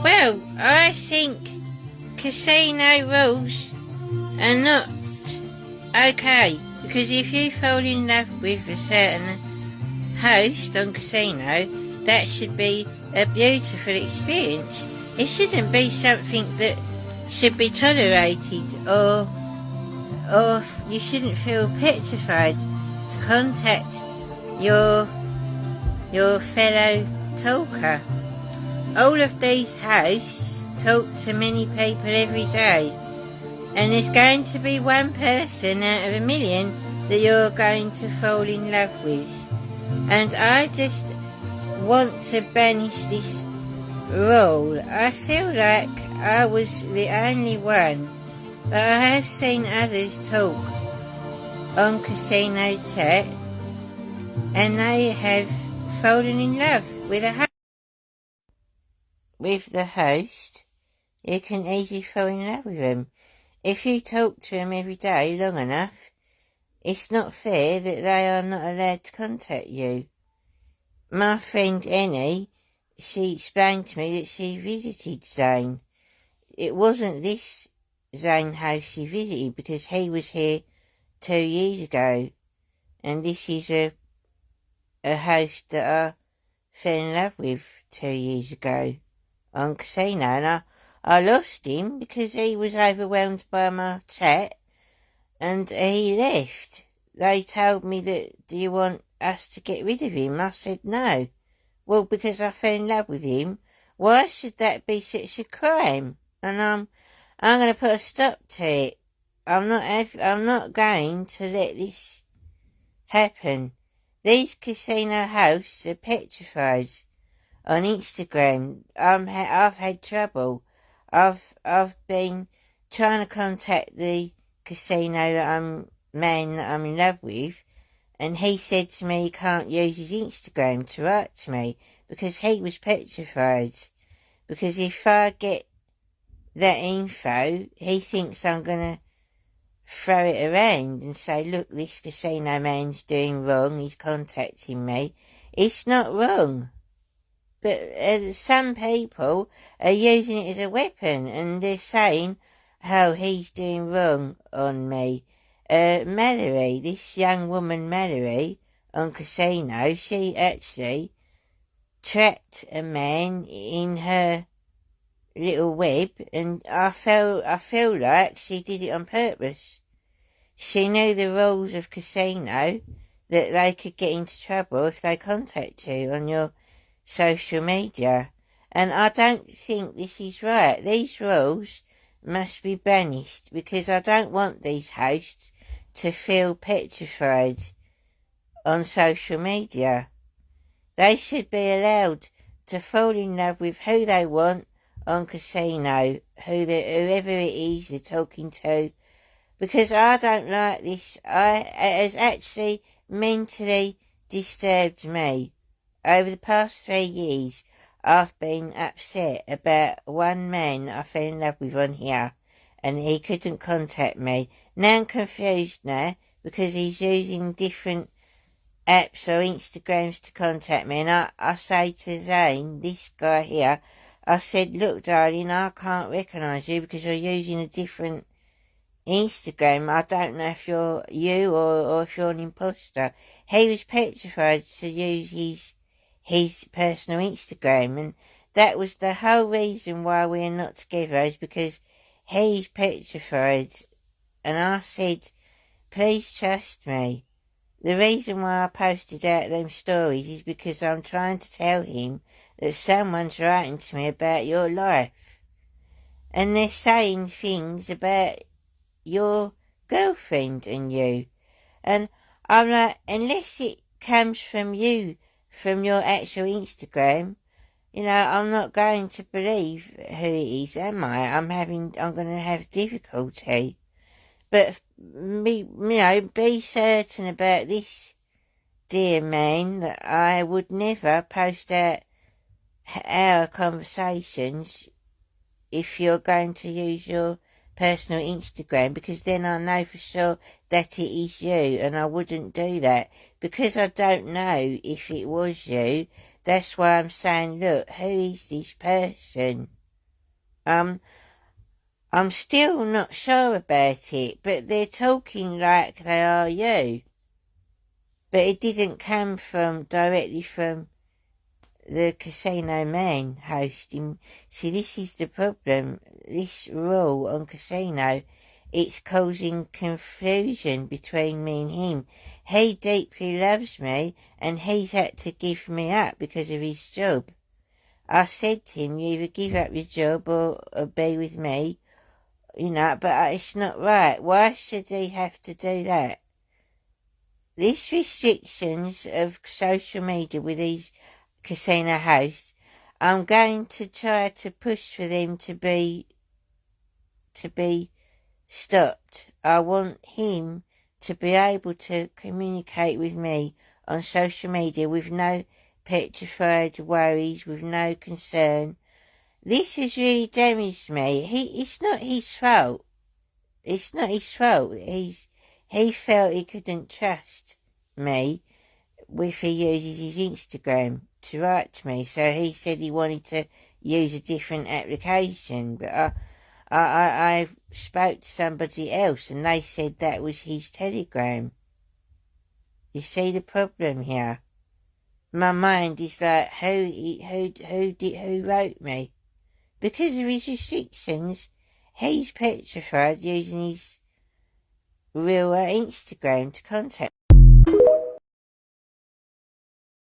Well, I think casino rules are not okay, because if you fall in love with a certain host on casino, that should be a beautiful experience. It shouldn't be something that should be tolerated, or you shouldn't feel petrified to contact your fellow talker. All of these hosts talk to many people every day, and there's going to be one person out of a million that you're going to fall in love with. And I just want to banish this rule. I feel like I was the only one, but I have seen others talk on casino chat, and they have fallen in love with the host. You can easily fall in love with them. If you talk to them every day long enough, it's not fair that they are not allowed to contact you. My friend Annie, she explained to me that she visited Zane. It wasn't this Zane house she visited, because he was here 2 years ago, and this is a host that I fell in love with 2 years ago on casino, and I lost him because he was overwhelmed by my chat, and he left. They told me that, do you want us to get rid of him? I said no. Well, because I fell in love with him. Why should that be such a crime? And I'm going to put a stop to it. I'm not going to let this happen. These casino hosts are petrified on Instagram. I've had trouble. I've been trying to contact the casino man that I'm in love with, and he said to me he can't use his Instagram to write to me because he was petrified. Because if I get that info, he thinks I'm going to throw it around and say, look, this casino man's doing wrong, he's contacting me. It's not wrong. But some people are using it as a weapon, and they're saying, oh, he's doing wrong on me. Mallory, this young woman Mallory on casino, she actually trapped a man in her little web, and I feel like she did it on purpose. She knew the rules of casino, that they could get into trouble if they contact you on your social media, and I don't think this is right. These rules must be banished, because I don't want these hosts to feel petrified on social media. They should be allowed to fall in love with who they want on casino, whoever it is they're talking to, because I don't like this. It has actually mentally disturbed me. Over the past 3 years, I've been upset about one man I fell in love with on here, and he couldn't contact me. Now I'm confused now, because he's using different apps or Instagrams to contact me, and I say to Zane, this guy here, I said, look darling, I can't recognise you because you're using a different Instagram. I don't know if you're you or if you're an imposter. He was petrified to use his personal Instagram, and that was the whole reason why we're not together, is because he's petrified. And I said, please trust me. The reason why I posted out them stories is because I'm trying to tell him that someone's writing to me about your life, and they're saying things about your girlfriend and you, and I'm like, unless it comes from you, from your actual Instagram, I'm not going to believe who it is, am I? I'm going to have difficulty. But be certain about this, dear man, that I would never post out our conversations if you're going to use your personal Instagram, because then I know for sure that it is you, and I wouldn't do that. Because I don't know if it was you, that's why I'm saying, look, who is this person? I'm still not sure about it, but they're talking like they are you. But it didn't come directly from the casino man hosting. See, this is the problem. This rule on casino, it's causing confusion between me and him. He deeply loves me, and he's had to give me up because of his job. I said to him, you either give up your job or be with me, but it's not right. Why should he have to do that? These restrictions of social media with these casino hosts, I'm going to try to push for them to be stopped. I want him to be able to communicate with me on social media with no petrified worries, with no concern. This has really damaged me. It's not his fault. It's not his fault. He felt he couldn't trust me if he uses his Instagram to write to me, so he said he wanted to use a different application, but I spoke to somebody else and they said that was his Telegram. You see the problem here? My mind is like, who wrote me? Because of his restrictions, he's petrified using his real Instagram to contact